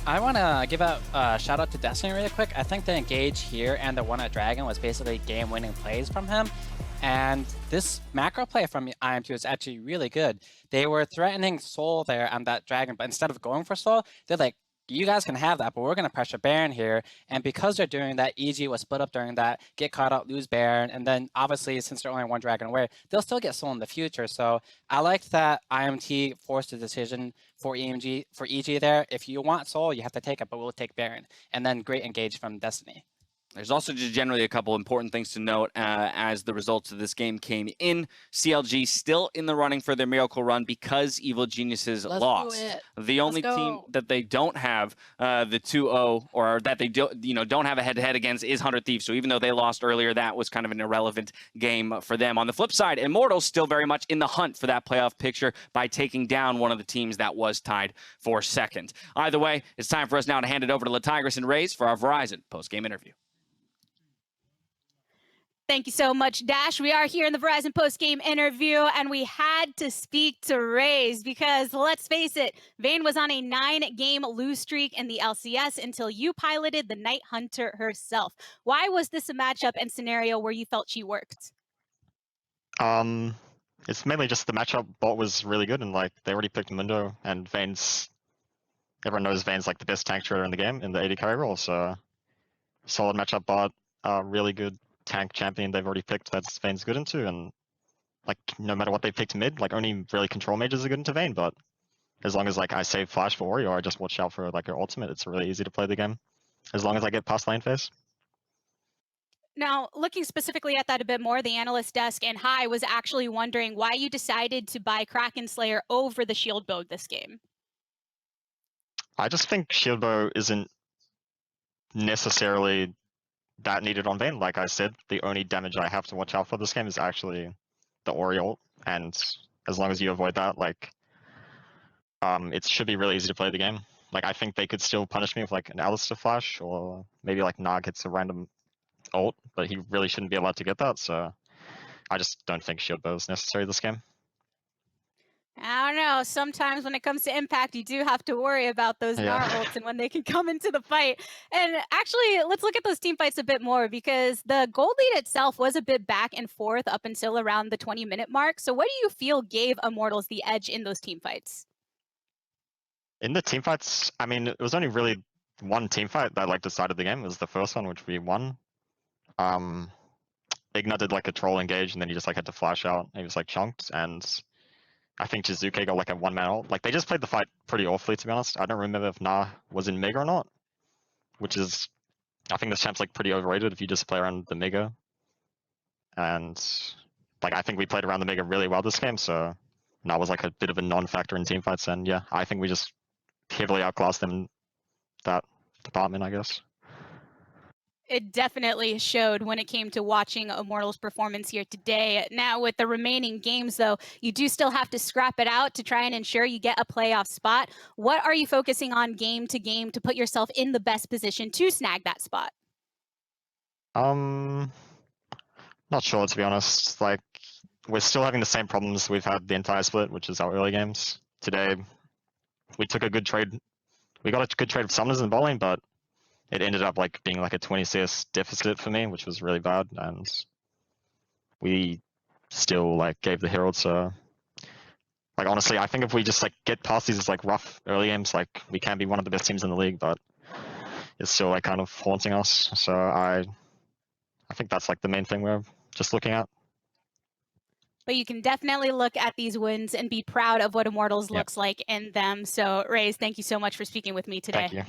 I want to give out a shout out to Destiny really quick. I think the engage here and the one at Dragon was basically game-winning plays from him. And this macro play from IMT was actually really good. They were threatening Soul there on that Dragon, but instead of going for Soul, they're like, you guys can have that, but we're going to pressure Baron here. And because they're doing that, EG was split up during that, get caught out, lose Baron. And then obviously, since they're only 1 Dragon away, they'll still get Soul in the future. So I liked that IMT forced a decision for EG there. If you want Soul, you have to take it, but we'll take Baron. And then great engage from Destiny. There's also just generally a couple important things to note as the results of this game came in. CLG still in the running for their miracle run because Evil Geniuses lost. The only team that they don't have the 2-0 or that they don't have a head-to-head against is 100 Thieves. So even though they lost earlier, that was kind of an irrelevant game for them. On the flip side, Immortals still very much in the hunt for that playoff picture by taking down one of the teams that was tied for second. Either way, it's time for us now to hand it over to LaTigris and Rays for our Verizon post-game interview. Thank you so much, Dash. We are here in the Verizon post-game interview, and we had to speak to Raze because, let's face it, Vayne was on a 9-game lose streak in the LCS until you piloted the Night Hunter herself. Why was this a matchup and scenario where you felt she worked? It's mainly just the matchup. Bot was really good, and like they already picked Mundo, and Vayne's. Everyone knows Vayne's like the best tank trader in the game in the AD carry role, so solid matchup bot, really good tank champion they've already picked that's Vayne's good into, and like no matter what they picked mid, like only really control mages are good into Vayne, but as long as like I save flash for Ori or I just watch out for like her ultimate, it's really easy to play the game. As long as I get past lane phase. Now, looking specifically at that a bit more, the analyst desk and High was actually wondering why you decided to buy Kraken Slayer over the shield bow this game. I just think shield bow isn't necessarily that needed on Vayne. Like I said, the only damage I have to watch out for this game is actually the Ori ult, and as long as you avoid that, like it should be really easy to play the game. Like I think they could still punish me with like an Alistar flash, or maybe like Nag hits a random ult, but he really shouldn't be allowed to get that, so I just don't think shield bow is necessary this game. I don't know. Sometimes when it comes to impact, you do have to worry about those Gnar ults and when they can come into the fight. And actually, let's look at those team fights a bit more because the gold lead itself was a bit back and forth up until around the 20-minute mark. So what do you feel gave Immortals the edge in those team fights? In the team fights, I mean, it was only really one team fight that like decided the game. It was the first one, which we won. Igna did like a troll engage, and then he just like had to flash out. He was like chunked, and I think Jizuke got like a one-man ult. Like they just played the fight pretty awfully, to be honest. I don't remember if Na was in Mega or not, which is, I think this champ's like pretty overrated if you just play around the Mega. And like I think we played around the Mega really well this game, so Na was like a bit of a non-factor in team fights, and yeah, I think we just heavily outclassed them in that department, I guess. It definitely showed when it came to watching Immortals' performance here today. Now, with the remaining games, though, you do still have to scrap it out to try and ensure you get a playoff spot. What are you focusing on game to game to put yourself in the best position to snag that spot? Not sure, to be honest. Like, we're still having the same problems we've had the entire split, which is our early games. Today, we took a good trade. We got a good trade of summoners in bowling, but it ended up like being like a 20 CS deficit for me, which was really bad, and we still like gave the Herald. So like honestly, I think if we just like get past these like rough early games, like we can be one of the best teams in the league, but it's still like kind of haunting us. So I think that's like the main thing we're just looking at. But you can definitely look at these wins and be proud of what Immortals looks like in them. So Raze, thank you so much for speaking with me today. Thank you.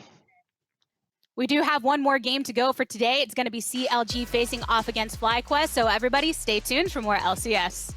We do have one more game to go for today. It's going to be CLG facing off against FlyQuest. So everybody stay tuned for more LCS.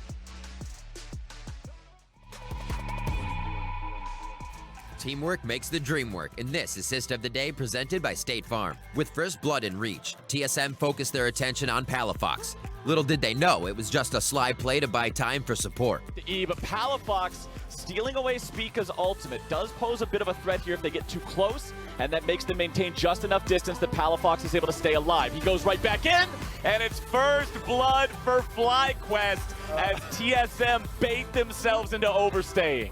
Teamwork makes the dream work, and this assist of the day presented by State Farm. With First Blood in reach, TSM focused their attention on Palafox. Little did they know it was just a sly play to buy time for support. But Palafox stealing away Spica's ultimate does pose a bit of a threat here if they get too close, and that makes them maintain just enough distance that Palafox is able to stay alive. He goes right back in, and it's first blood for FlyQuest as TSM bait themselves into overstaying.